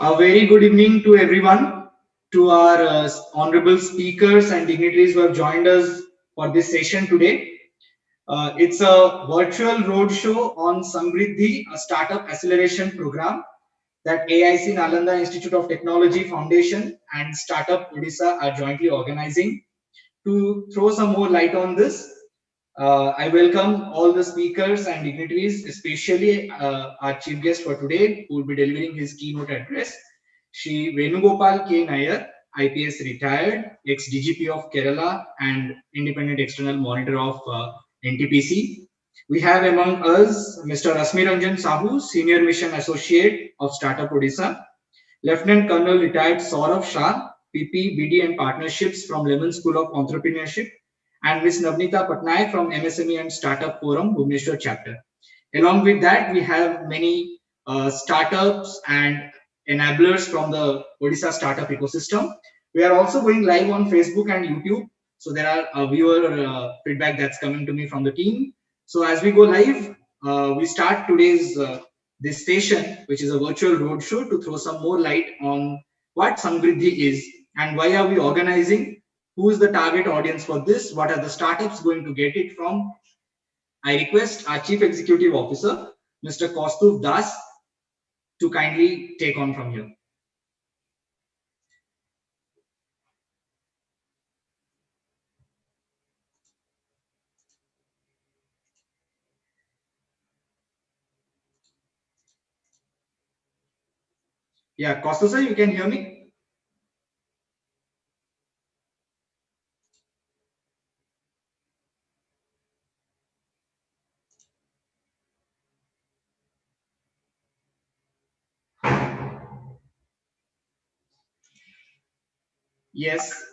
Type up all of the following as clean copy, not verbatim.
A very good evening to everyone, to our honorable speakers and dignitaries who have joined us for this session today. It's a virtual roadshow on Sanvriddhi, a startup acceleration program that AIC Nalanda Institute of Technology Foundation and Startup Odisha are jointly organizing. To throw some more light on this, I welcome all the speakers and dignitaries, especially our chief guest for today, who will be delivering his keynote address, Shri Venugopal K. Nair, IPS retired, ex-DGP of Kerala and independent external monitor of NTPC. We have among us Mr. Rasmi Ranjan Sahu, Senior Mission Associate of Startup Odisha, Lieutenant Colonel retired Saurabh Shah, PP, BD and Partnerships from Lemon School of Entrepreneurship, and Ms. Navnita Patnaik from MSME and Startup Forum, Bhubaneswar chapter. Along with that, we have many startups and enablers from the Odisha startup ecosystem. We are also going live on Facebook and YouTube. So there are viewer feedback that's coming to me from the team. So as we go live, we start today's this session, which is a virtual roadshow, to throw some more light on what Sanvriddhi is and why are we organizing, who is the target audience for this, what are the startups going to get it from. I request our Chief Executive Officer, Mr. Kaustuv Das, to kindly take on from here. Yeah, Kaustuv sir, you can hear me? Yes.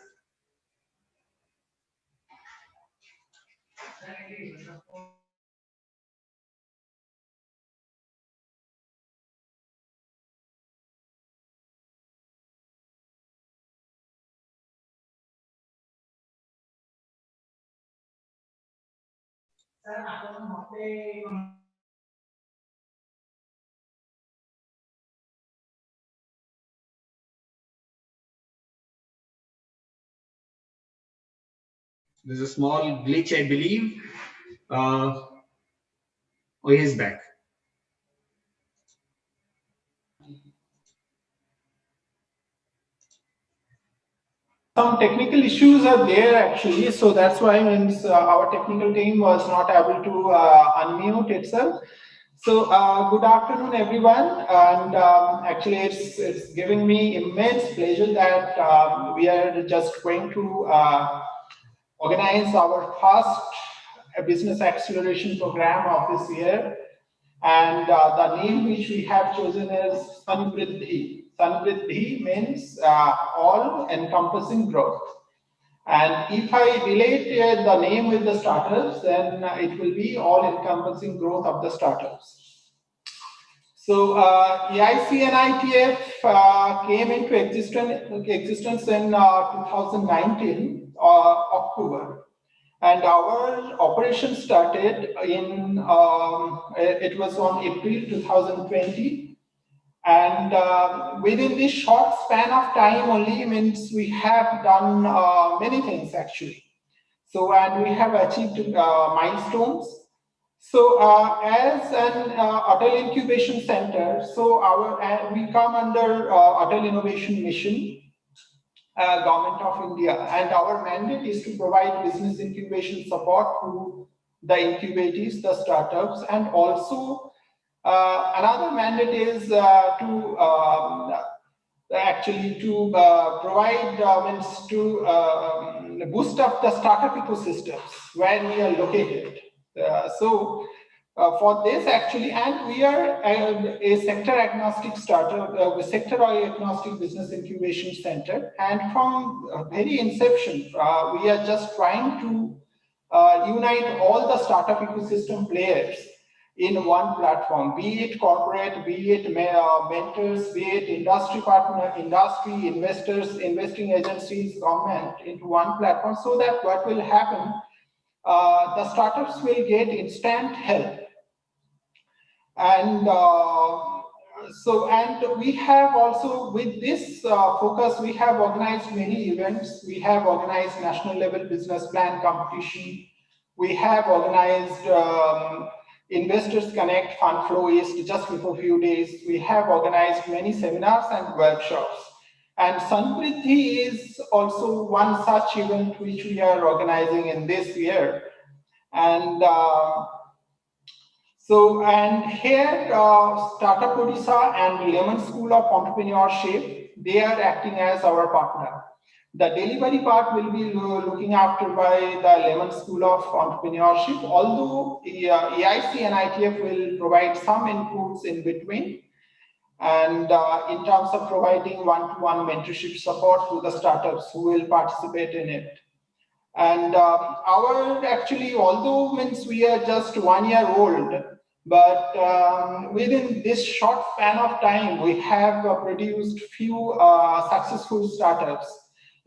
There's a small glitch, I believe. Oh, he's back. Some technical issues are there actually, so that's why means our technical team was not able to unmute itself. So good afternoon everyone, and actually it's giving me immense pleasure that we are just going to organize our first business acceleration program of this year, and the name which we have chosen is Sanvriddhi. Sanvriddhi means all encompassing growth. And if I relate the name with the startups, then it will be all-encompassing growth of the startups. So AIC-NITF came into existence in 2019 October, and our operation started in it was on April 2020. And within this short span of time only means we have done many things actually. So, and we have achieved milestones. So, as an Atal Incubation Center, so we come under Atal Innovation Mission, Government of India, and our mandate is to provide business incubation support to the incubatees, the startups, and also another mandate is to actually to provide means to boost up the startup ecosystems where we are located. For this actually, and we are a sector agnostic startup, sector or agnostic business incubation center, and from very inception, we are just trying to unite all the startup ecosystem players in one platform, be it corporate, be it mentors, be it industry partner, industry, investors, investing agencies, government, into one platform, so that what will happen, the startups will get instant help. And So, and we have also, with this focus, we have organized many events. We have organized national level business plan competition. We have organized Investors Connect Fund Flow East just before a few days. We have organized many seminars and workshops. And Sanvriddhi is also one such event which we are organizing in this year. And and here, Startup Odisha and Lemon School of Entrepreneurship, they are acting as our partner. The delivery part will be looking after by the Lemon School of Entrepreneurship, although AIC-NITF will provide some inputs in between. And in terms of providing one-to-one mentorship support to the startups who will participate in it. And our actually, although means we are just 1 year old, but within this short span of time, we have produced few successful startups.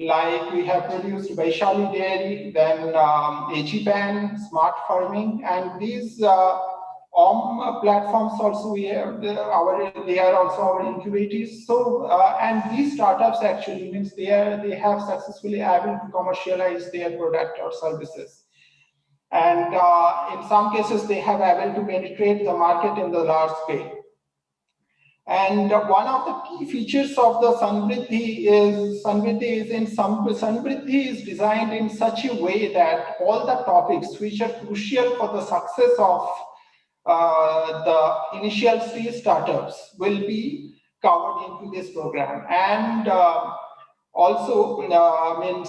Like we have produced Vaishali Dairy, then AG-Pan, Smart Farming, and these platforms also we have they are also our incubators. So and these startups actually means they have successfully able to commercialize their product or services, and in some cases they have able to penetrate the market in the large scale. And one of the key features of the Sanvriddhi is designed in such a way that all the topics which are crucial for the success of the initial stage startups will be covered into this program. And also means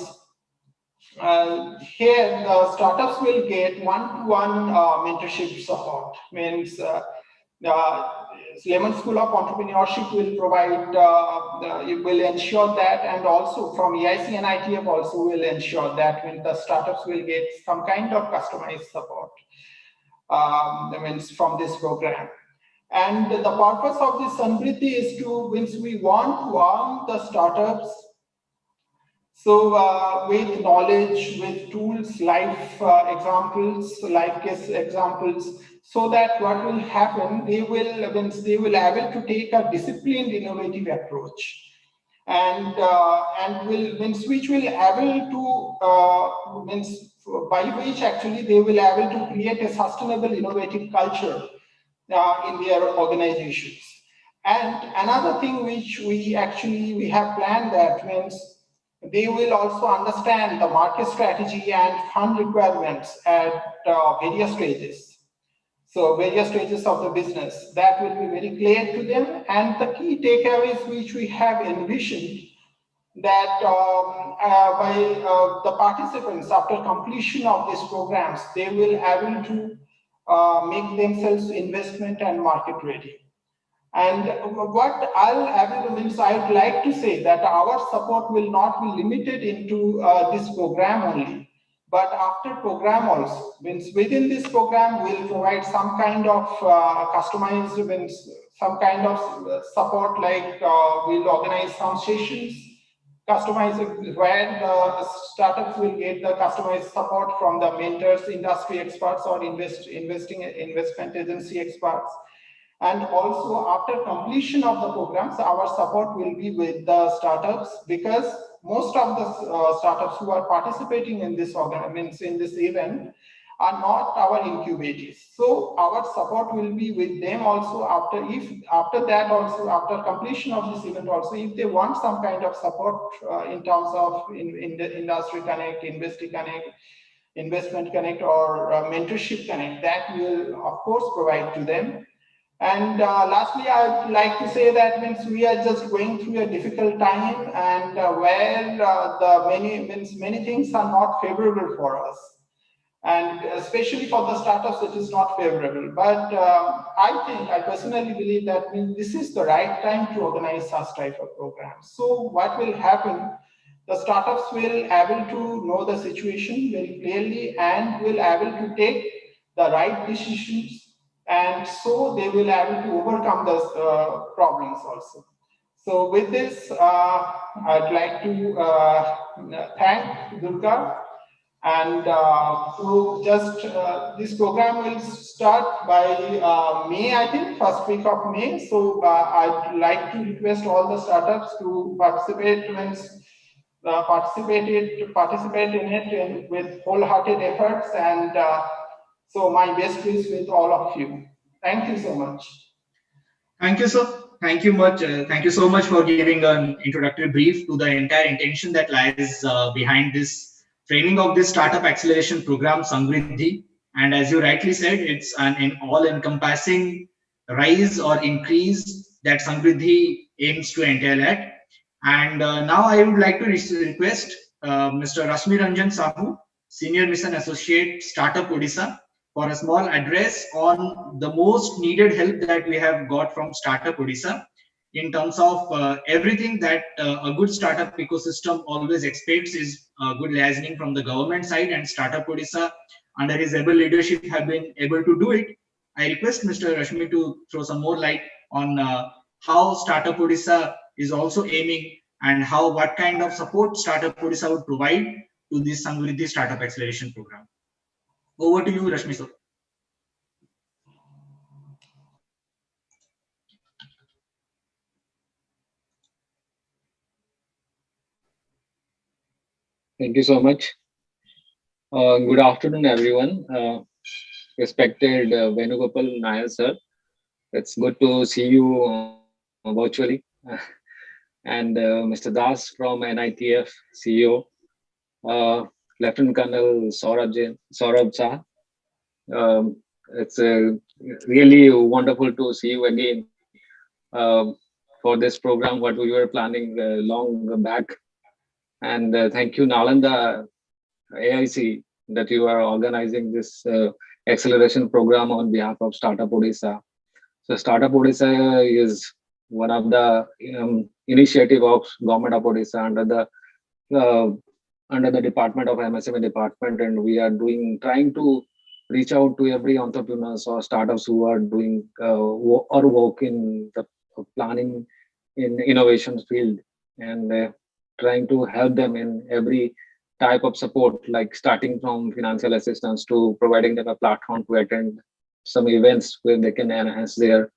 here the startups will get one-to-one mentorship support. Means Lemon School of Entrepreneurship will provide, it will ensure that, and also from AIC and ITF also will ensure that when the startups will get some kind of customized support means from this program. And the purpose of this Sanvriddhi is to, means we want to arm the startups so with knowledge, with tools, life examples, life case examples, so that what will happen, they will able to take a disciplined, innovative approach, and which will able to by which actually they will able to create a sustainable, innovative culture in their organizations. And another thing which we have planned, that means they will also understand the market strategy and fund requirements at various stages. So various stages of the business, that will be very clear to them. And the key takeaways which we have envisioned, that by the participants after completion of these programs, they will able to make themselves investment and market ready. And what I would like to say that our support will not be limited into this program only, but after program also. Means within this program, we'll provide some kind of customized, some kind of support, like we'll organize some sessions, customized, where the startups will get the customized support from the mentors, industry experts, or investment agency experts. And also after completion of the programs, our support will be with the startups, because most of the startups who are participating in this event are not our incubators. So our support will be with them also after completion of this event also, if they want some kind of support in terms of in the industry connect, investment connect, or mentorship connect, that we will of course provide to them. And lastly, I would like to say that means we are just going through a difficult time, and where many things are not favorable for us, and especially for the startups, it is not favorable. But I personally believe that this is the right time to organize such type of programs. So what will happen? The startups will able to know the situation very clearly and will able to take the right decisions. And so they will able to overcome those problems also. So with this, I'd like to thank Durga And so just this program will start by May, I think, first week of May. So I'd like to request all the startups to participate in it with wholehearted efforts. And so my best wishes with all of you. Thank you so much. Thank you, sir. Thank you much. Thank you so much for giving an introductory brief to the entire intention that lies behind this training of this startup acceleration program, Sanvriddhi. And as you rightly said, it's an all-encompassing rise or increase that Sanvriddhi aims to entail at. And now I would like to request Mr. Rashmi Ranjan Sahu, Senior Mission Associate, Startup Odisha, for a small address on the most needed help that we have got from Startup Odisha in terms of everything that a good startup ecosystem always expects is good liaising from the government side, and Startup Odisha under his able leadership have been able to do it. I request Mr. Rashmi to throw some more light on how Startup Odisha is also aiming and how what kind of support Startup Odisha would provide to this Samriddhi Startup Acceleration Program. Over to you, Rashmi sir. Thank you so much. Good afternoon, everyone. Respected Venugopal Nair sir, it's good to see you virtually. And Mr. Das from NITF CEO, Lieutenant Colonel Saurabh Shah. It's really wonderful to see you again for this program, what we were planning long back. And thank you, Nalanda AIC, that you are organizing this acceleration program on behalf of Startup Odisha. So Startup Odisha is one of the initiative of Government of Odisha uh, under the Department of MSME department, and we are trying to reach out to every entrepreneurs or startups who are doing or work in the planning in innovation field, and trying to help them in every type of support, like starting from financial assistance to providing them a platform to attend some events where they can enhance their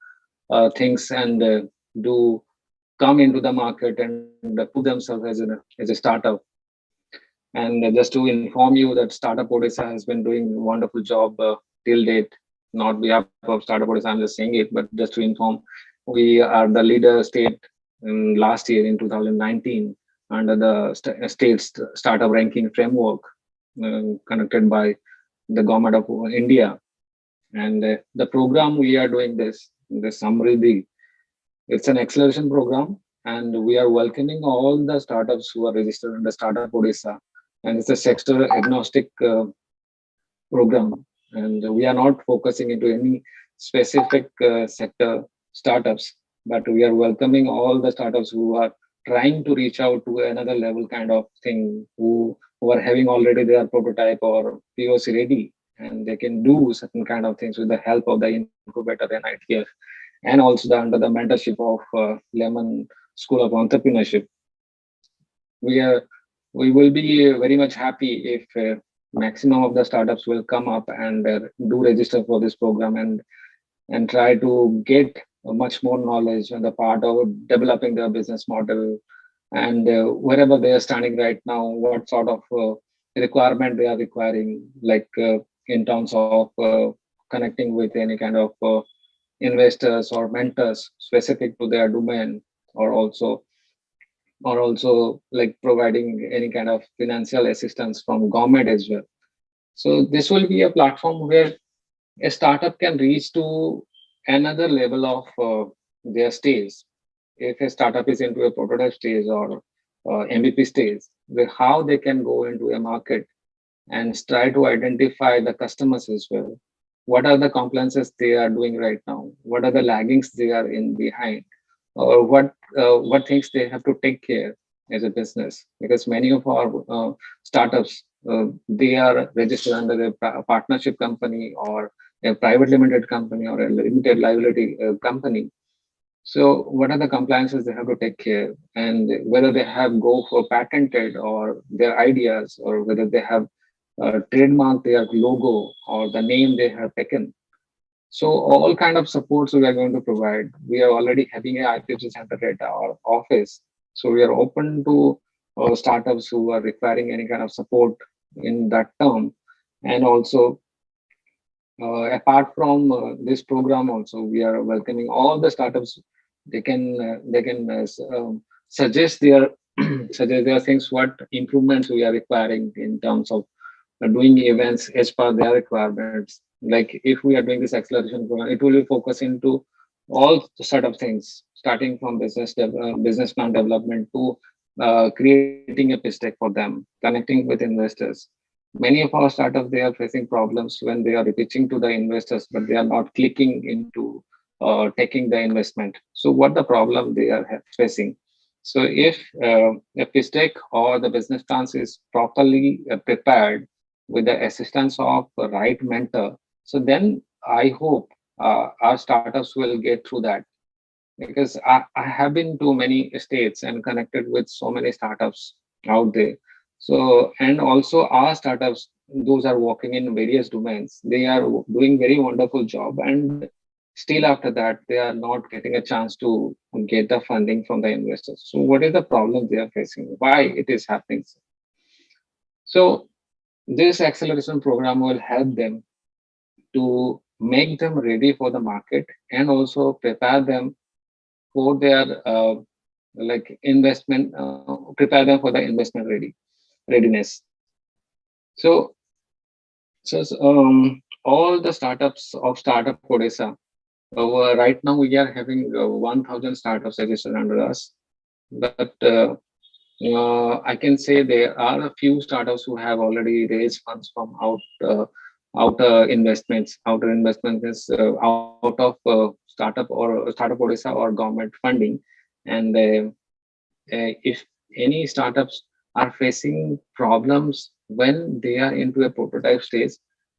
things and do come into the market and prove themselves as a startup. And just to inform you that Startup Odisha has been doing a wonderful job till date, not behalf of Startup Odisha, I'm just saying it, but just to inform, we are the leader state in last year in 2019 under the state startup ranking framework conducted by the government of India. And the program we are doing the Samriddhi, it's an acceleration program, and we are welcoming all the startups who are registered under Startup Odisha. And it's a sector agnostic program. And we are not focusing into any specific sector startups, but we are welcoming all the startups who are trying to reach out to another level kind of thing, who are having already their prototype or POC ready, and they can do certain kind of things with the help of the incubator and ITF, and also under the mentorship of Lemon School of Entrepreneurship. We will be very much happy if maximum of the startups will come up and do register for this program and try to get much more knowledge on the part of developing their business model, and wherever they are standing right now, what sort of requirement they are requiring, like in terms of connecting with any kind of investors or mentors specific to their domain, or also like providing any kind of financial assistance from government as well. So this will be a platform where a startup can reach to another level of their stage. If a startup is into a prototype stage or MVP stage, how they can go into a market and try to identify the customers as well. What are the compliances they are doing right now? What are the laggings they are in behind? Or what things they have to take care as a business? Because many of our startups, they are registered under a partnership company or a private limited company or a limited liability company. So what are the compliances they have to take care, and whether they have go for patented or their ideas, or whether they have trademark their logo or the name they have taken. So all kind of supports we are going to provide. We are already having an IPC center at our office. So we are open to startups who are requiring any kind of support in that term. And also, apart from this program, also we are welcoming all the startups. They can suggest their suggest their things, what improvements we are requiring in terms of doing events as per their requirements. Like if we are doing this acceleration program, it will be focus into all sort of things, starting from business plan development to creating a pitch deck for them, connecting with investors. Many of our startups, they are facing problems when they are pitching to the investors, but they are not clicking into taking the investment. So what the problem they are facing? So if a pitch deck or the business plans is properly prepared with the assistance of a right mentor, so then I hope our startups will get through that, because I have been to many states and connected with so many startups out there. So, and also our startups, those are working in various domains. They are doing very wonderful job, and still after that, they are not getting a chance to get the funding from the investors. So, what is the problem they are facing? Why it is happening? So, this acceleration program will help them to make them ready for the market and also prepare them for their like investment, prepare them for the investment readiness. So, all the startups of Startup Odisha, right now we are having 1,000 startups registered under us. But I can say there are a few startups who have already raised funds from outer investments is out of Startup Odisha or government funding. And if any startups are facing problems when they are into a prototype stage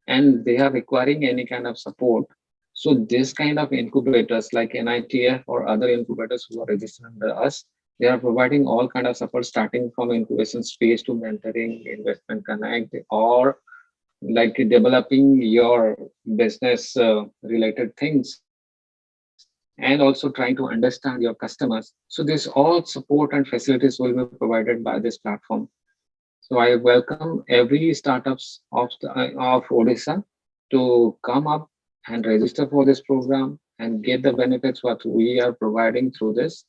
and they are requiring any kind of support, so this kind of incubators like NITF or other incubators who are registered under us, they are providing all kind of support starting from incubation stage to mentoring, investment connect, or like developing your business related things, and also trying to understand your customers. So this all support and facilities will be provided by this platform. So I welcome every startups of Odisha to come up and register for this program and get the benefits what we are providing through this,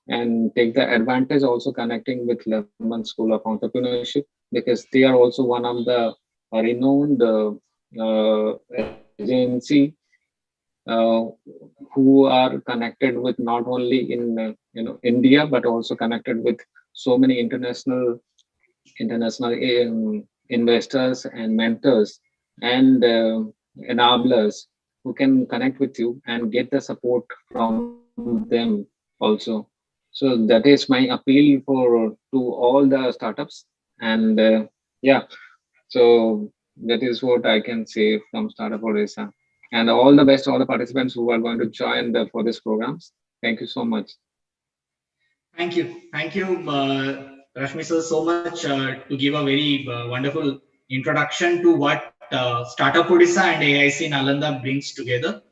and take the advantage also connecting with Lemon School of Entrepreneurship, because they are also one of the renowned agency uh, who are connected with not only in India, but also connected with so many international investors and mentors and enablers who can connect with you and get the support from them also. So that is my appeal for to all the startups. And yeah, so that is what I can say from Startup Odisha. And all the best to all the participants who are going to join for this programs. Thank you so much. Thank you, Rashmi sir, so much to give a very wonderful introduction to what Startup Odisha and AIC Nalanda brings together.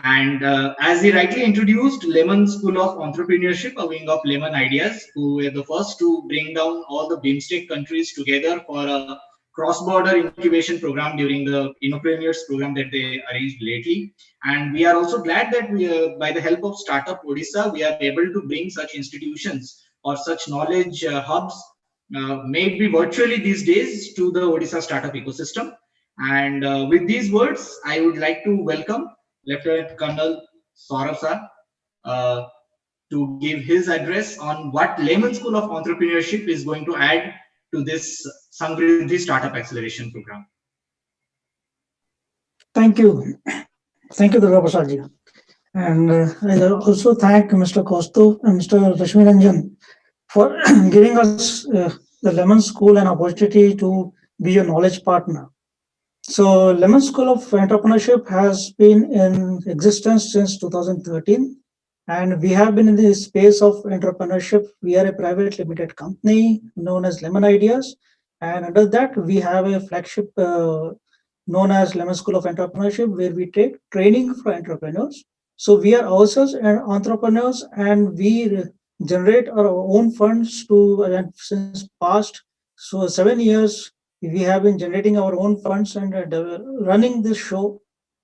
And as he rightly introduced, Lemon School of Entrepreneurship, a wing of Lemon Ideas, who were the first to bring down all the BIMSTEC countries together for a cross-border incubation program during the Innopreneurs program that they arranged lately. And we are also glad that by the help of Startup Odisha, we are able to bring such institutions or such knowledge hubs, maybe virtually these days, to the Odisha startup ecosystem. And with these words, I would like to welcome Lieutenant Colonel Saurabh sir uh, to give his address on what Lemon School of Entrepreneurship is going to add to this Sanvriddhi Startup Acceleration Program. Thank you. Thank you, Durga Prasad ji. And I also thank Mr. Kaustuv and Mr. Rashmi Ranjan for giving us the Lemon School an opportunity to be a knowledge partner. So, Lemon School of Entrepreneurship has been in existence since 2013, and we have been in the space of entrepreneurship. We are a private limited company known as Lemon Ideas, And under that, we have a flagship known as Lemon School of Entrepreneurship, where we take training for entrepreneurs. So we are ourselves entrepreneurs, and we generate our own funds to since past 7 years. We have been generating our own funds and running this show.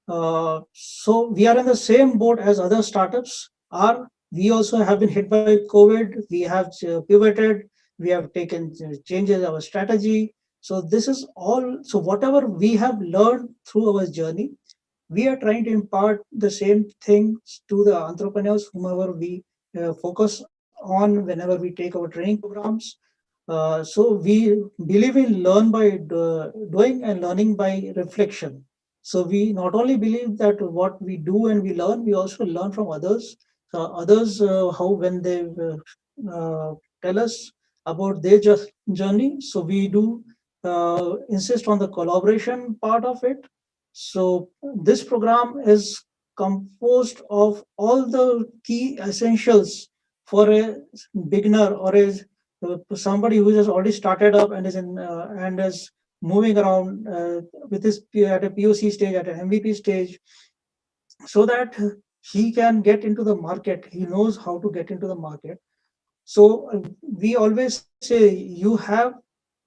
So we are in the same boat as other startups are. We also have been hit by COVID. We have pivoted. We have taken changes our strategy. So this is all. So whatever we have learned through our journey, we are trying to impart the same things to the entrepreneurs whomever we focus on whenever we take our training programs. So we believe in learn by doing and learning by reflection. So we not only believe that what we do and we learn, we also learn from others. Others how when they tell us about their journey. So we do insist on the collaboration part of it. So this program is composed of all the key essentials for a beginner or a somebody who has already started up and is moving around with his at a POC stage, at an MVP stage, so that he can get into the market. He knows how to get into the market. So we always say you have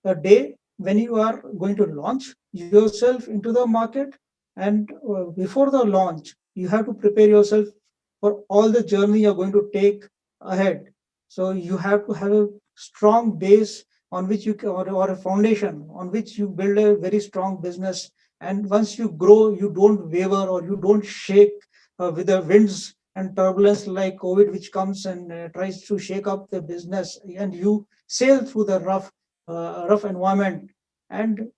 a day when you are going to launch yourself into the market, and before the launch, you have to prepare yourself for all the journey you're going to take ahead. So you have to have a strong base on which or a foundation on which you build a very strong business. And once you grow, you don't waver or you don't shake with the winds and turbulence like COVID, which comes and tries to shake up the business, and you sail through the rough environment. And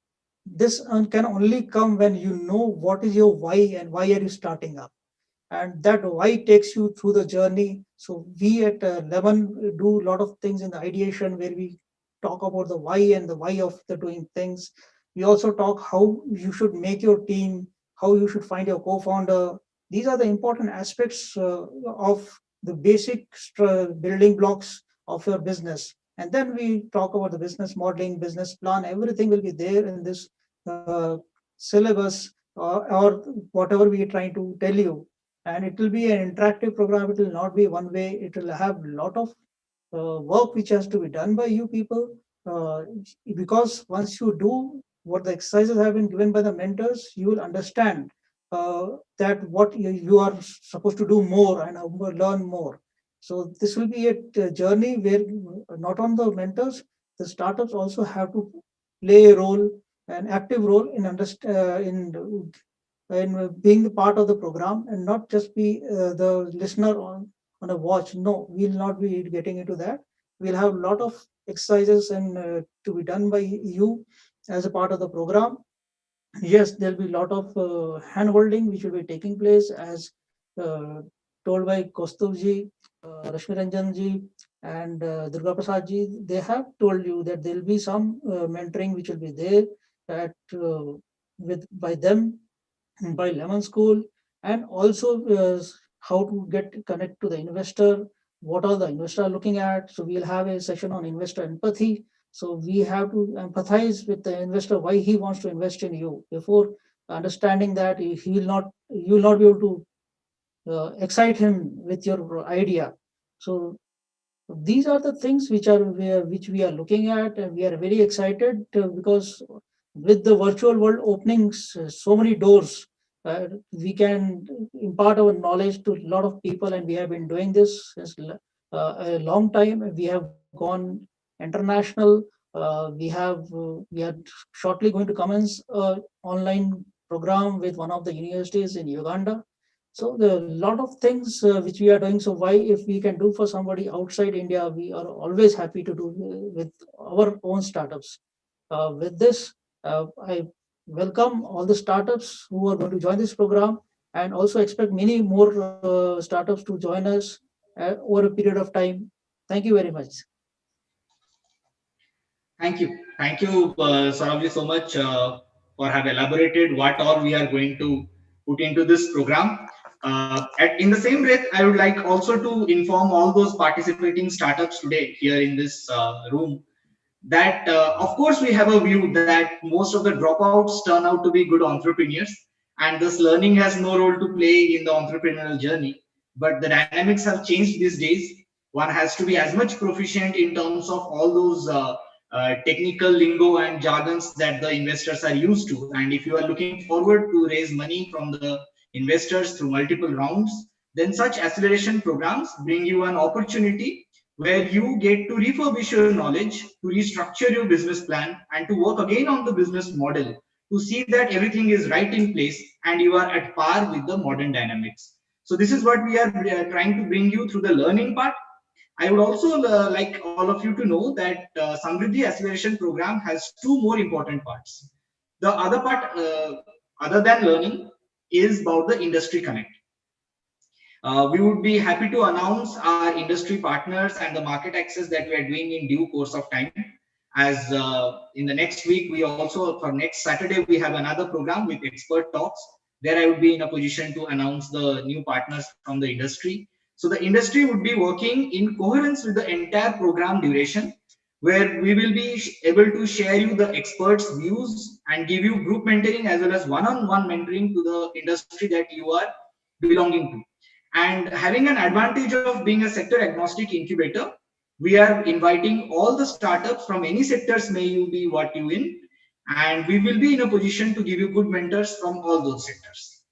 this can only come when you know what is your why and why are you starting up, and that why takes you through the journey. So we at Lemon do a lot of things in the ideation where we talk about the why and the why of the doing things. We also talk how you should make your team, how you should find your co-founder. These are the important aspects of the basic building blocks of your business. And then we talk about the business modeling, business plan. Everything will be there in this uh, syllabus or whatever we are trying to tell you. And it will be an interactive program. It will not be one way. It will have a lot of work which has to be done by you people, because once you do what the exercises have been given by the mentors, you will understand that what you are supposed to do more and learn more. So this will be a journey where not on the mentors, the startups also have to play a role, an active role in being the part of the program and not just be the listener on a watch. No, we'll not be getting into that. We'll have a lot of exercises and to be done by you as a part of the program. Yes, there'll be a lot of hand holding which will be taking place as uh, told by Kaustubji, Rashmi Ranjanji, and Durga Prasadji. They have told you that there'll be some mentoring which will be there at with by them, by Lemon School, and also how to get connect to the investor, what are the investor looking at. So we'll have a session on investor empathy. So we have to empathize with the investor why he wants to invest in you. Before understanding that, he will not you will not be able to excite him with your idea. So these are the things which we are looking at, and we are very excited because with the virtual world opening so many doors, we can impart our knowledge to a lot of people, and we have been doing this since a long time. We have gone international. We are shortly going to commence a online program with one of the universities in Uganda. So there are a lot of things which we are doing. So why, if we can do for somebody outside India, we are always happy to do with our own startups. With this, I welcome all the startups who are going to join this program, and also expect many more startups to join us over a period of time. Thank you very much. Thank you, Saurabhji, so much for have elaborated what all we are going to put into this program. In the same breath, I would like also to inform all those participating startups today here in this room that of course we have a view that most of the dropouts turn out to be good entrepreneurs, and this learning has no role to play in the entrepreneurial journey. But the dynamics have changed these days. One has to be as much proficient in terms of all those technical lingo and jargons that the investors are used to. And if you are looking forward to raise money from the investors through multiple rounds, then such acceleration programs bring you an opportunity where you get to refurbish your knowledge, to restructure your business plan, and to work again on the business model to see that everything is right in place and you are at par with the modern dynamics. So this is what we are trying to bring you through the learning part. I would also like all of you to know that Sanvriddhi Acceleration Program has two more important parts. The other part, other than learning, is about the industry connect. We would be happy to announce our industry partners and the market access that we are doing in due course of time. As in the next week, we also, for next Saturday, we have another program with expert talks. There I would be in a position to announce the new partners from the industry. So the industry would be working in coherence with the entire program duration, where we will be able to share you the experts' views and give you group mentoring as well as one-on-one mentoring to the industry that you are belonging to. And having an advantage of being a sector agnostic incubator, we are inviting all the startups from any sectors may you be what you in, and we will be in a position to give you good mentors from all those sectors.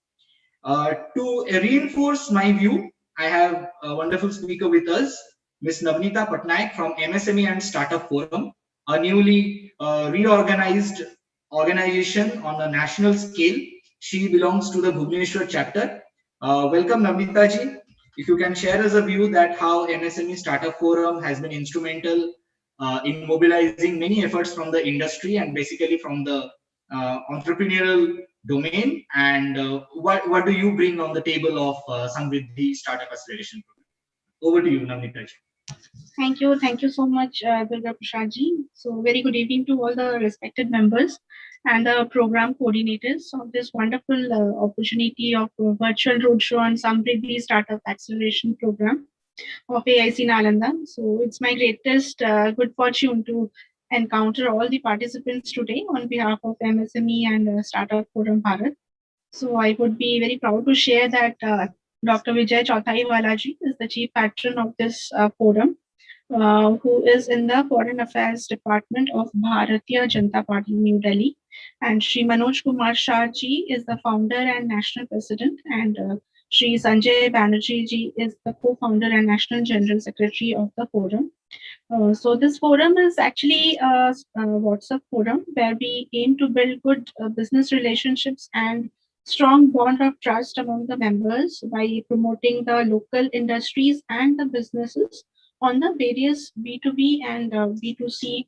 To reinforce my view, I have a wonderful speaker with us, Ms. Navnita Patnaik from MSME and Startup Forum, a newly reorganized organization on a national scale. She belongs to the Bhubaneswar chapter. Welcome, Navnita ji. If you can share us a view that how MSME Startup Forum has been instrumental in mobilizing many efforts from the industry and basically from the entrepreneurial domain, and what do you bring on the table of Sanvriddhi Startup Acceleration Program? Over to you, Navnita ji. Thank you so much, Durga Prasad ji. So, very good evening to all the respected members and the program coordinators of this wonderful opportunity of virtual roadshow on Samriddhi Startup Acceleration Program of AIC Nalanda. So, it's my greatest good fortune to encounter all the participants today on behalf of MSME and Startup Forum Bharat. So, I would be very proud to share that Dr. Vijay Chauthaiwala ji is the chief patron of this forum. Who is in the Foreign Affairs Department of Bharatiya Janata Party, New Delhi. And Shri Manoj Kumar Shah ji is the founder and national president. And Shri Sanjay Banerjee ji is the co-founder and national general secretary of the forum. So this forum is actually a WhatsApp forum where we aim to build good business relationships and strong bond of trust among the members by promoting the local industries and the businesses on the various B2B and B2C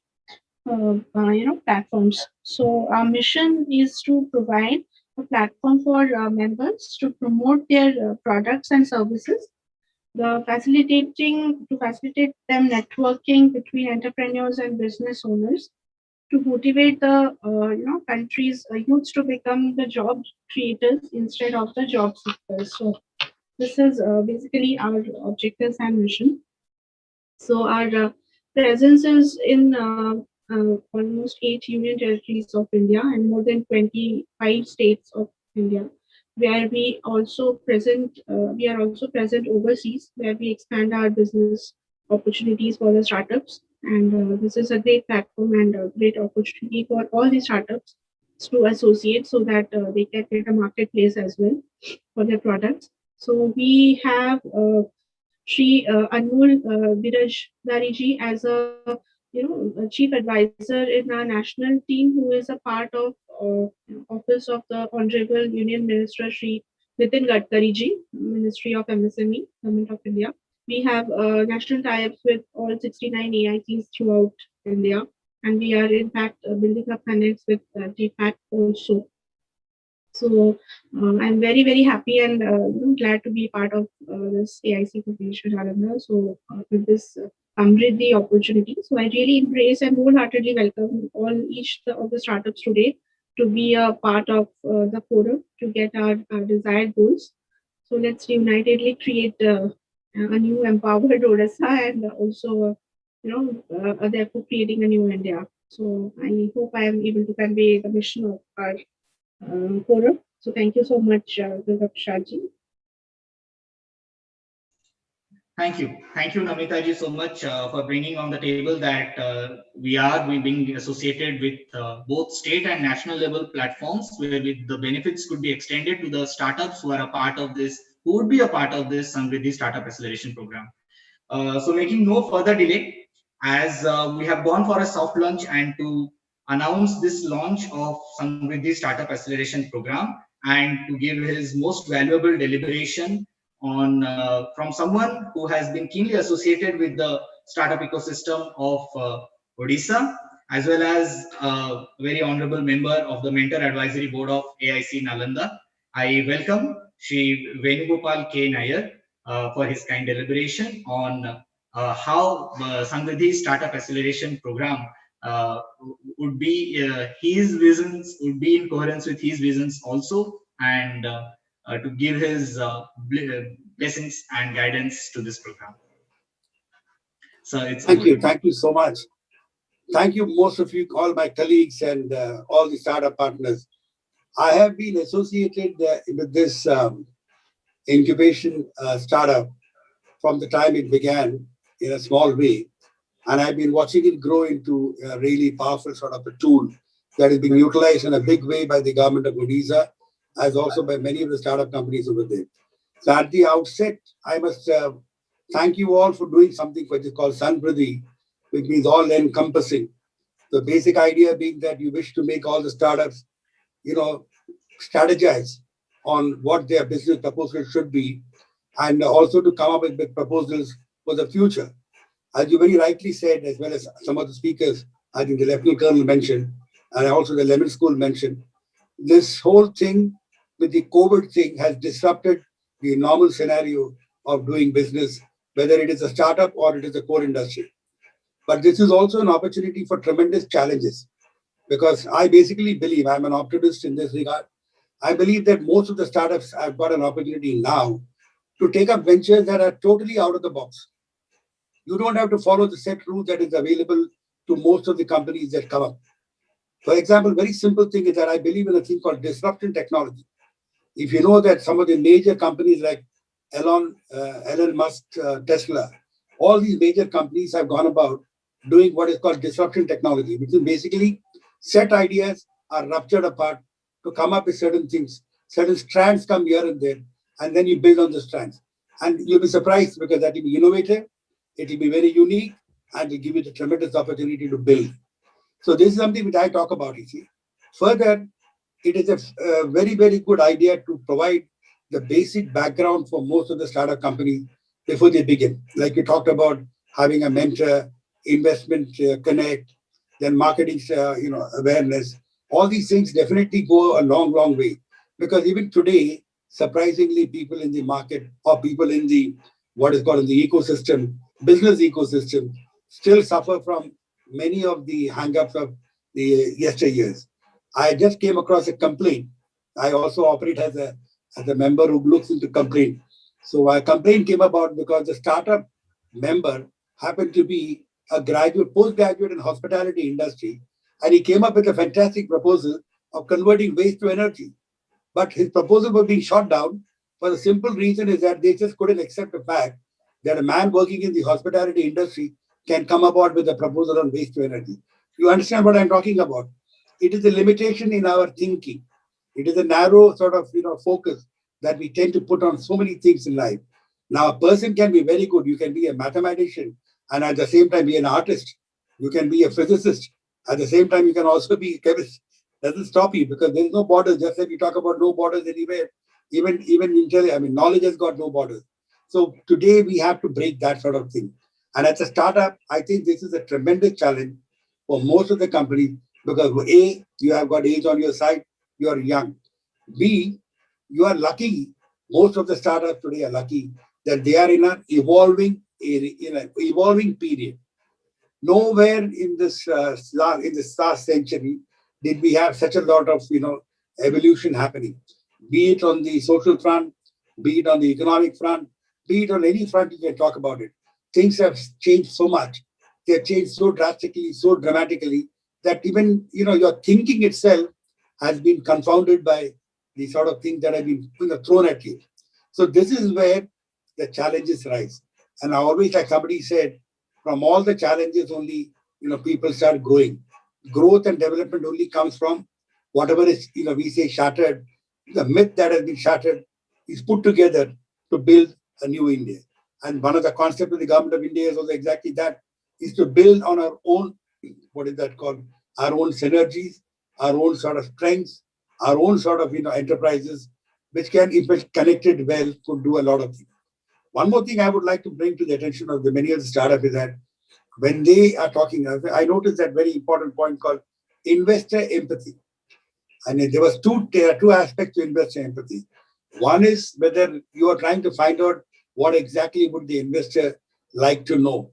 platforms. So our mission is to provide a platform for members to promote their products and services, to facilitate them networking between entrepreneurs and business owners, to motivate the country's youths to become the job creators instead of the job seekers. So this is basically our objectives and mission. So our presence is in almost 8 union territories of India and more than 25 states of India, where we are also present overseas, where we expand our business opportunities for the startups. And this is a great platform and a great opportunity for all the startups to associate so that they can get a marketplace as well for their products. So we have Shri Anmol Biraj ji as a chief advisor in our national team, who is a part of office of the Honorable Union Minister Shri Nitin Gadkari ji, Ministry of MSME, Government of India. We have national tie-ups with all 69 AICs throughout India, and we are in fact building up connects with DFAT also. So I'm very, very happy and glad to be part of this AIC Bhubaneswar Nalanda. So with this Samriddhi opportunity, so I really embrace and wholeheartedly welcome each of the startups today to be a part of the forum to get our desired goals. So let's unitedly create a new empowered Odisha and also therefore creating a new India. So I hope I am able to convey the mission of our forum. So thank you so much, Dr. Shaji. Thank you, Namita ji, so much for bringing on the table that we being associated with both state and national level platforms where the benefits could be extended to the startups who are a part of this, who would be a part of this Sanvriddhi Startup Acceleration Program. So making no further delay, as we have gone for a soft launch and to announce this launch of Sanvriddhi Startup Acceleration Program and to give his most valuable deliberation on from someone who has been keenly associated with the startup ecosystem of Odisha, as well as a very honorable member of the Mentor Advisory Board of AIC Nalanda. I welcome Shri Venugopal K. Nair for his kind deliberation on how Sanvriddhi Startup Acceleration Program would be his visions, would be in coherence with his visions also, and to give his blessings and guidance to this program. So it's Thank you so much. Thank you, most of you, all my colleagues and all the startup partners. I have been associated with this incubation startup from the time it began in a small way. And I've been watching it grow into a really powerful sort of a tool that is being utilized in a big way by the government of Odisha, as also by many of the startup companies over there. So at the outset, I must thank you all for doing something which is called Sanvriddhi, which means all encompassing. The basic idea being that you wish to make all the startups, you know, strategize on what their business proposal should be, and also to come up with proposals for the future. As you very rightly said, as well as some of the speakers, I think the Lieutenant Colonel mentioned, and also the Lemon School mentioned, this whole thing with the COVID thing has disrupted the normal scenario of doing business, whether it is a startup or it is a core industry. But this is also an opportunity for tremendous challenges, because I basically believe, I'm an optimist in this regard, I believe that most of the startups have got an opportunity now to take up ventures that are totally out of the box. You don't have to follow the set route that is available to most of the companies that come up. For example, very simple thing is that I believe in a thing called disruption technology. If you know that some of the major companies like Elon Musk, Tesla, all these major companies have gone about doing what is called disruption technology, which is basically set ideas are ruptured apart to come up with certain things. Certain strands come here and there, and then you build on the strands. And you'll be surprised because that will be innovative, it will be very unique, and will give you the tremendous opportunity to build. So this is something which I talk about, you see. Further, it is a very, very good idea to provide the basic background for most of the startup companies before they begin. Like we talked about having a mentor, investment connect, then marketing, awareness. All these things definitely go a long, long way. Because even today, surprisingly, people in the market or people in the what is called in the ecosystem, business ecosystem, still suffer from many of the hang-ups of the yesteryears. I just came across a complaint. I also operate as a member who looks into complaint. So a complaint came about because the startup member happened to be a graduate, postgraduate in hospitality industry, and he came up with a fantastic proposal of converting waste to energy. But his proposal was being shot down for the simple reason is that they just couldn't accept the fact that a man working in the hospitality industry can come about with a proposal on waste to energy. You understand what I'm talking about? It is a limitation in our thinking. It is a narrow sort of focus that we tend to put on so many things in life. Now, a person can be very good. You can be a mathematician and at the same time be an artist. You can be a physicist. At the same time, you can also be a chemist. Doesn't stop you because there's no borders. Just like we talk about no borders anywhere, knowledge has got no borders. So today we have to break that sort of thing. And as a startup, I think this is a tremendous challenge for most of the companies because A, you have got age on your side, you are young. B, you are lucky. Most of the startups today are lucky that they are in an evolving period. Nowhere in this last century did we have such a lot of evolution happening, be it on the social front, be it on the economic front, be it on any front you can talk about it. Things have changed so much. they have changed so drastically, so dramatically, that even your thinking itself has been confounded by the sort of things that have been thrown at you. So this is where the challenges rise. And I always, like somebody said, from all the challenges only people start growing. Growth and development only comes from whatever is we say shattered. The myth that has been shattered is put together to build a new India. And one of the concepts of the government of India is also exactly that, is to build on our own, what is that called? Our own synergies, our own sort of strengths, our own sort of enterprises, which can, if it's connected well, could do a lot of things. One more thing I would like to bring to the attention of the many of the startups is that when they are talking, I noticed that very important point called investor empathy. And there was two aspects to investor empathy. One is whether you are trying to find out what exactly would the investor like to know,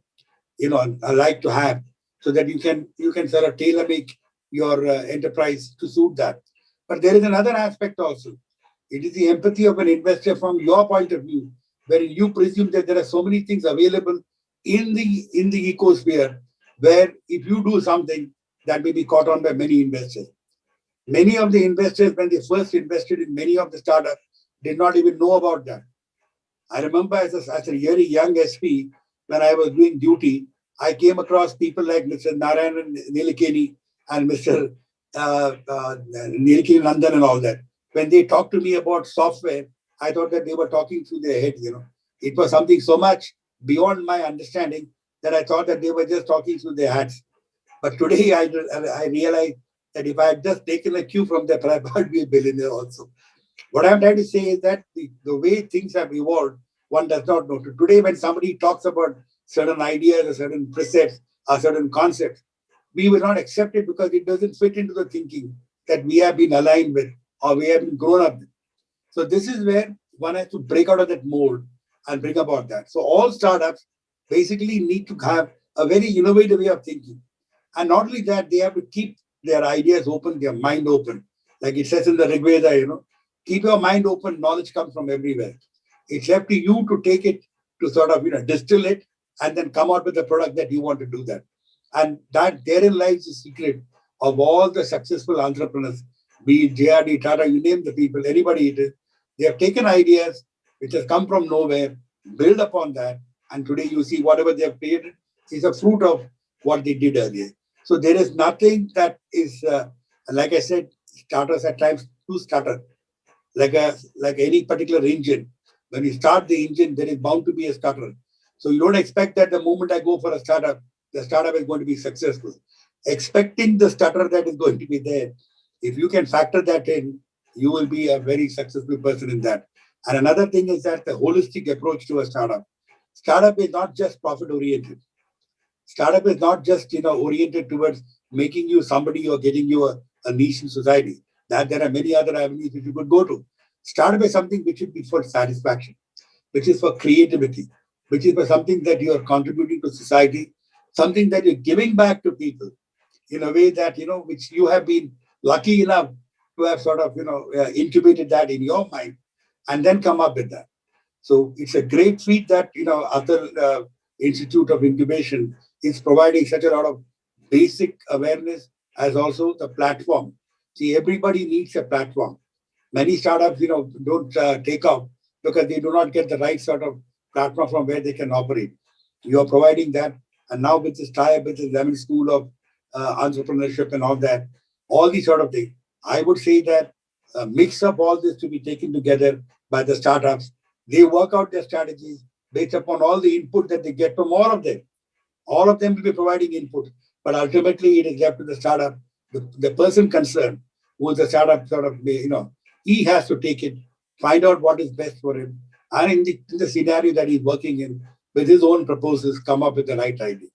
like to have, so that you can sort of tailor make your enterprise to suit that. But there is another aspect also. It is the empathy of an investor from your point of view, wherein you presume that there are so many things available in the ecosphere, where if you do something, that may be caught on by many investors. Many of the investors, when they first invested in many of the startups, did not even know about that. I remember as a very young SP, when I was doing duty, I came across people like Mr. Narayan Nilekani and Mr. Nilekani Nandan and all that. When they talked to me about software, I thought that they were talking through their head. It was something so much beyond my understanding that I thought that they were just talking through their heads. But today I realize that if I had just taken a cue from them, I would be a billionaire also. What I'm trying to say is that the way things have evolved, one does not know. Today, when somebody talks about certain ideas or certain precepts or certain concepts, we will not accept it because it doesn't fit into the thinking that we have been aligned with or we have been grown up with. So this is where one has to break out of that mold and bring about that. So all startups basically need to have a very innovative way of thinking. And not only that, they have to keep their ideas open, their mind open. Like it says in the Rig Veda, keep your mind open, knowledge comes from everywhere. It's left to you to take it, to sort of, distill it, and then come out with a product that you want to do that. And that therein lies the secret of all the successful entrepreneurs, be it JRD, Tata, you name the people, anybody it is. They have taken ideas which has come from nowhere, build upon that, and today you see whatever they have created is a fruit of what they did earlier. So there is nothing that is, like I said, starters at times do stutter. Like any particular engine, when you start the engine, there is bound to be a stutter. So you don't expect that the moment I go for a startup, the startup is going to be successful. Expecting the stutter that is going to be there, if you can factor that in, you will be a very successful person in that. And another thing is that the holistic approach to a startup. Startup is not just profit oriented. Startup is not just oriented towards making you somebody or getting you a niche in society. That there are many other avenues which you could go to. Startup is something which should be for satisfaction, which is for creativity, which is for something that you are contributing to society, something that you're giving back to people in a way that which you have been lucky enough to have sort of incubated that in your mind and then come up with that. So it's a great feat that other Institute of Incubation is providing such a lot of basic awareness as also the platform. See, everybody needs a platform. Many startups, don't take off because they do not get the right sort of platform from where they can operate. You are providing that, and now with this tie-up with the Lemon School of Entrepreneurship and all these sort of things, I would say that a mix of all this to be taken together by the startups. They work out their strategies based upon all the input that they get from all of them. All of them will be providing input, but ultimately it is left to the startup, the person concerned, who is the startup sort of, he has to take it, find out what is best for him, and in the scenario that he's working in, with his own proposals, come up with the right idea.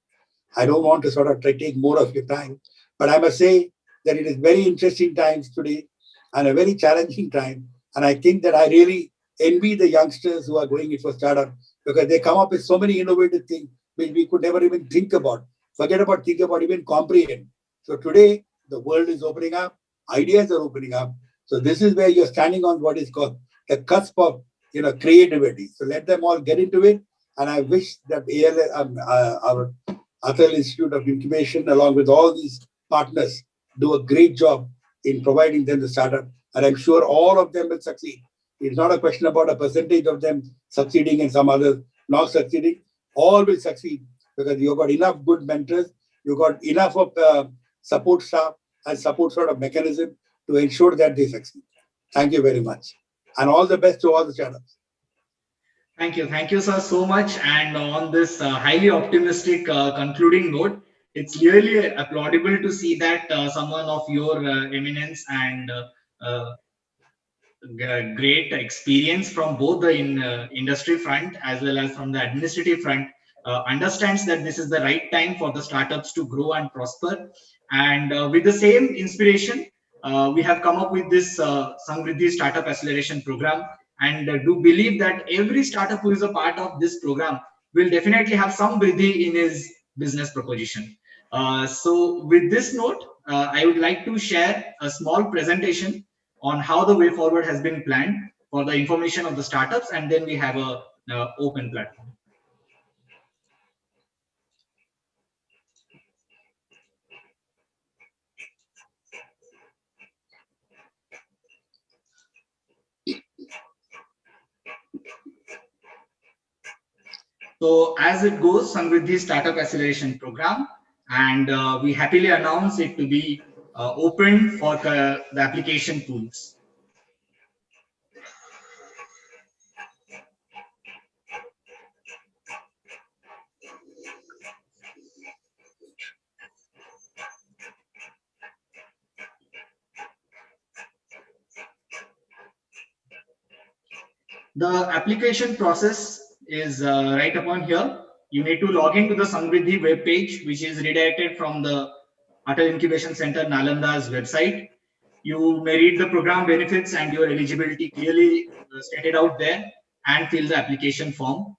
I don't want to sort of take more of your time, but I must say that it is very interesting times today and a very challenging time. And I think that I really envy the youngsters who are going in for startup because they come up with so many innovative things which we could never even think about. Forget about think about, even comprehend. So today, the world is opening up, ideas are opening up. So this is where you're standing on what is called the cusp of creativity. So let them all get into it. And I wish that our Atal Institute of Incubation, along with all these partners, do a great job in providing them the startup. And I'm sure all of them will succeed. It's not a question about a percentage of them succeeding and some others not succeeding. All will succeed because you've got enough good mentors, you've got enough of support staff and support sort of mechanism to ensure that they succeed. Thank you very much. And all the best to all the startups. Thank you, sir, so much. And on this highly optimistic concluding note, it's really applaudable to see that someone of your eminence and uh, great experience from both the industry front as well as from the administrative front understands that this is the right time for the startups to grow and prosper. And with the same inspiration, we have come up with this Sanvriddhi Startup Acceleration Program, and do believe that every startup who is a part of this program will definitely have some Vriddhi in his business proposition. So with this note, I would like to share a small presentation on how the way forward has been planned for the information of the startups, and then we have a open platform. So as it goes, Sanvriddhi Startup Acceleration Program, and we happily announce it to be open for the application tools. The application process is right upon here. You need to log into the Sanvriddhi web page, which is redirected from the Atal Incubation Center Nalanda's website. You may read the program benefits and your eligibility clearly stated out there, and fill the application form.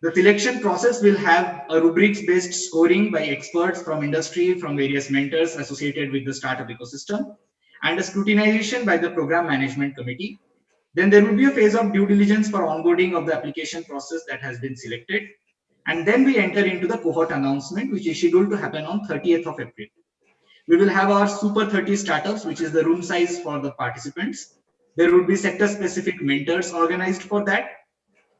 The selection process will have a rubrics-based scoring by experts from industry, from various mentors associated with the startup ecosystem, and a scrutinization by the program management committee. Then there will be a phase of due diligence for onboarding of the application process that has been selected. And then we enter into the cohort announcement, which is scheduled to happen on 30th of April. We will have our Super 30 startups, which is the room size for the participants. There will be sector-specific mentors organized for that.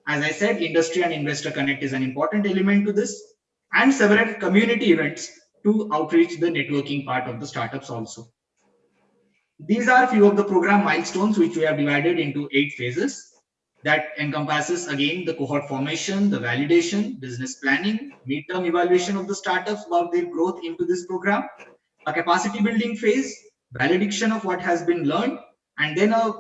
As I said, industry and investor connect is an important element to this, and several community events to outreach the networking part of the startups also. These are a few of the program milestones which we have divided into 8 phases that encompasses again the cohort formation, the validation, business planning, midterm evaluation of the startups about their growth into this program, a capacity building phase, validation of what has been learned, and then a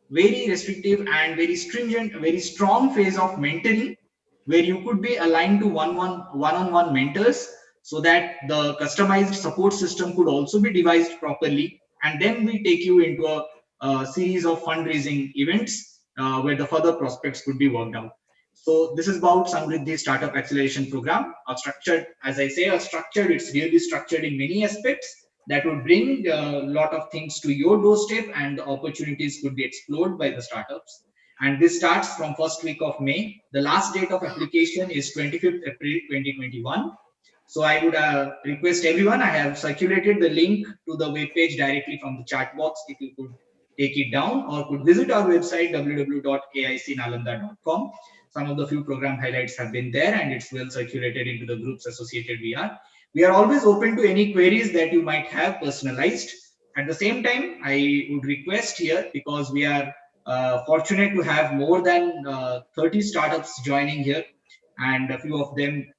very restrictive and very stringent, very strong phase of mentoring, where you could be aligned to one-on-one mentors so that the customized support system could also be devised properly. And then we take you into a series of fundraising events where the further prospects could be worked out. So this is about Sanvriddhi Startup Acceleration Program. Structured, as I say, it's really structured in many aspects that would bring a lot of things to your doorstep, and the opportunities could be explored by the startups. And this starts from first week of May. The last date of application is 25th April 2021. So I would request everyone, I have circulated the link to the web page directly from the chat box. If you could take it down, or could visit our website www.aic-nalanda.com. Some of the few program highlights have been there, and it's well circulated into the groups associated we are. We are always open to any queries that you might have personalized. At the same time, I would request here, because we are fortunate to have more than 30 startups joining here, and a few of them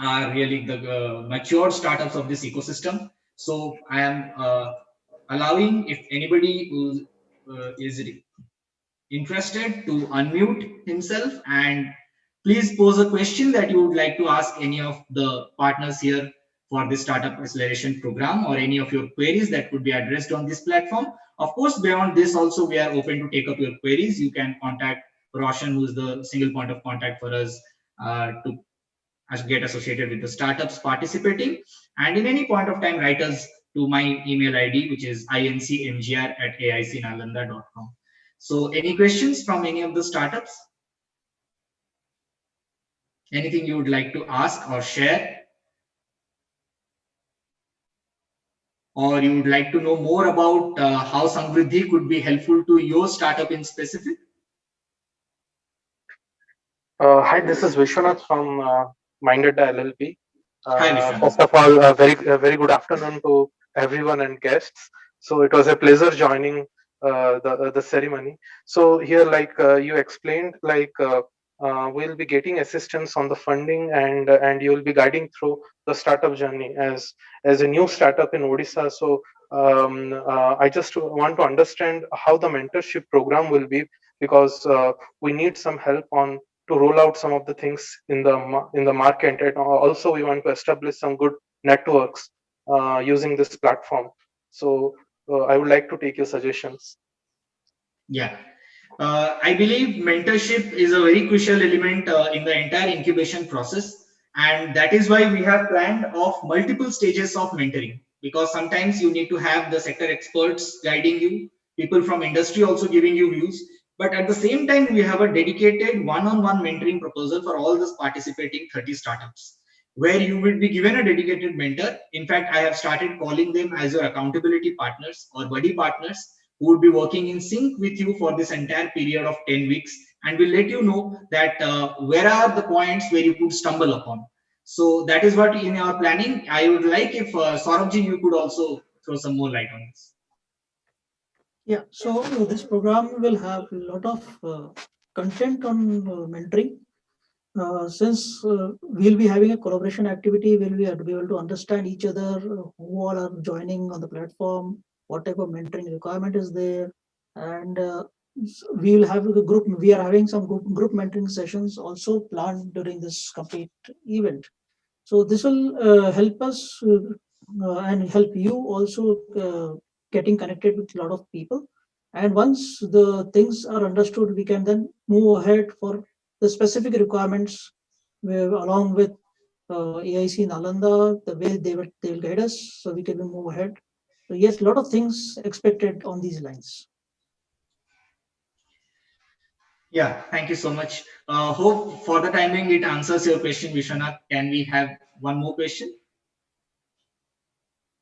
are really the mature startups of this ecosystem. So I am allowing, if anybody who is interested, to unmute himself, and please pose a question that you would like to ask any of the partners here for this Startup Acceleration Program, or any of your queries that could be addressed on this platform. Of course, beyond this also, we are open to take up your queries. You can contact Roshan, who is the single point of contact for us to get associated with the startups participating. And in any point of time, write us to my email ID, which is incmgr@aic-nalanda.com. So any questions from any of the startups? Anything you would like to ask or share? or you would like to know more about how Sanvriddhi could be helpful to your startup in specific? Hi, this is Vishwanath from Minded LLP. Hi, Vishwanath. First of all, very good afternoon to everyone and guests. So it was a pleasure joining the ceremony. So here, like you explained, we'll be getting assistance on the funding, and you will be guiding through the startup journey as a new startup in Odisha. So I just want to understand how the mentorship program will be, because we need some help on to roll out some of the things in the market, and also we want to establish some good networks using this platform. So I would like to take your suggestions. Yeah. I believe mentorship is a very crucial element in the entire incubation process, and that is why we have planned of multiple stages of mentoring. Because sometimes you need to have the sector experts guiding you, people from industry also giving you views, but at the same time we have a dedicated one-on-one mentoring proposal for all the participating 30 startups, where you will be given a dedicated mentor. In fact, I have started calling them as your accountability partners or buddy partners, who would be working in sync with you for this entire period of 10 weeks, and will let you know that where are the points where you could stumble upon. So that is what in our planning. I would like if Saurabhji, you could also throw some more light on this. Yeah, so this program will have a lot of content on mentoring. Since we'll be having a collaboration activity, we'll be able to understand each other, who all are joining on the platform, what type of mentoring requirement is there, and we will have the group. We are having some group mentoring sessions also planned during this complete event. So this will help us and help you also getting connected with a lot of people. And once the things are understood, we can then move ahead for the specific requirements along with AIC Nalanda, the way they will guide us, so we can move ahead. So yes, a lot of things expected on these lines. Yeah, thank you so much. Hope for the timing it answers your question, Vishwanath. Can we have one more question?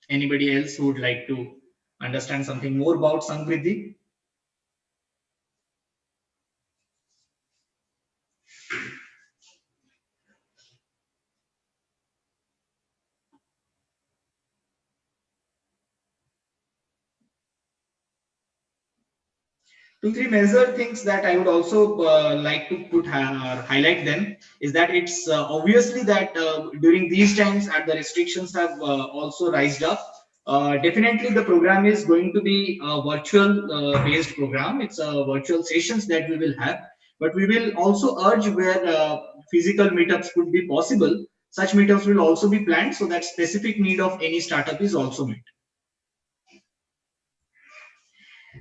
Anybody else who would like to understand something more about Sanvriddhi? 2 3 major things that I would also like to highlight them is that it's obviously that during these times and the restrictions have also rised up. Definitely the program is going to be a virtual based program. It's a virtual sessions that we will have, but we will also urge where physical meetups could be possible. Such meetups will also be planned so that specific need of any startup is also met.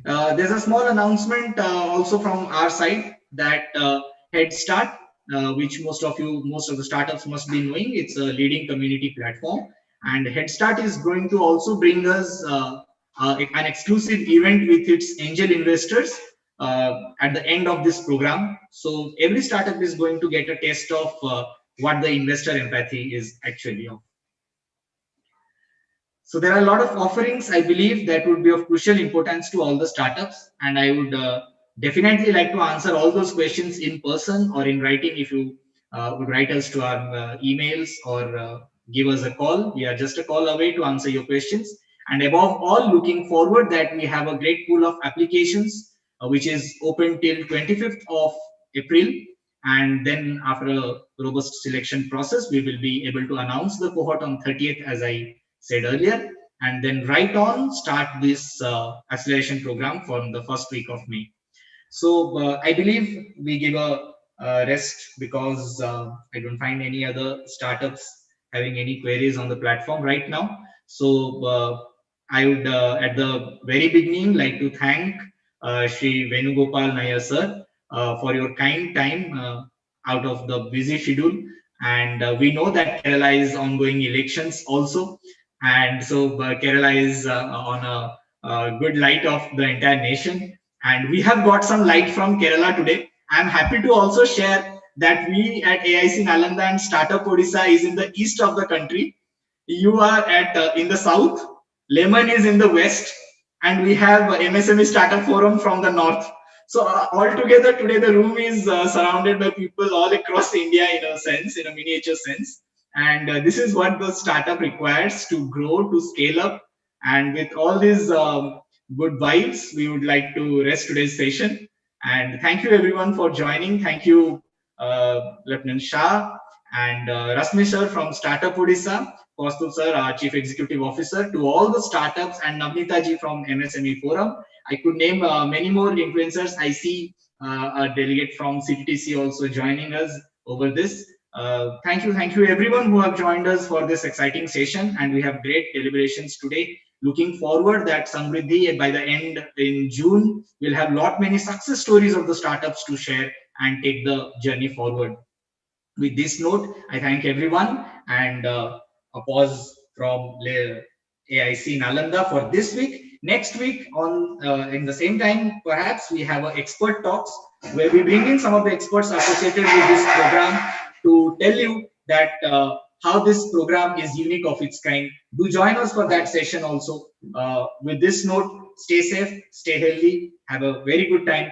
There's a small announcement also from our side that Head Start, which most of the startups must be knowing, it's a leading community platform, and Head Start is going to also bring us an exclusive event with its angel investors at the end of this program. So every startup is going to get a taste of what the investor empathy is actually of. So there are a lot of offerings, I believe, that would be of crucial importance to all the startups, and I would definitely like to answer all those questions in person or in writing. If you would write us to our emails or give us a call, we are just a call away to answer your questions. And above all, looking forward that we have a great pool of applications, which is open till 25th of April. And then after a robust selection process, we will be able to announce the cohort on 30th, as I said earlier, and then right on start this acceleration program from the first week of May. So I believe we give a rest because I don't find any other startups having any queries on the platform right now. So I would at the very beginning like to thank Shri Venugopal Nair sir for your kind time out of the busy schedule. And we know that Kerala is ongoing elections also, and so Kerala is on a good light of the entire nation, and we have got some light from Kerala today. I'm happy to also share that we at AIC Nalanda and Startup Odisha is in the east of the country. You are at in the south, Lemon is in the west, and we have MSME Startup Forum from the north. So altogether today the room is surrounded by people all across India in a sense, in a miniature sense. And this is what the startup requires to grow, to scale up. And with all these good vibes, we would like to rest today's session. And thank you everyone for joining. Thank you, Lieutenant Shah and Rasmi sir from Startup Odisha, Kaustubh sir, our Chief Executive Officer, to all the startups, and Navnita ji from MSME Forum. I could name many more influencers. I see a delegate from CTTC also joining us over this. Thank you everyone who have joined us for this exciting session, and we have great deliberations today. Looking forward that Sanvriddhi by the end in June will have lot many success stories of the startups to share and take the journey forward. With this note, I thank everyone, and a pause from AIC Nalanda for this week. Next week, on in the same time, perhaps we have expert talks where we bring in some of the experts associated with this program to tell you that how this program is unique of its kind. Do join us for that session also. With this note, stay safe, stay healthy, have a very good time.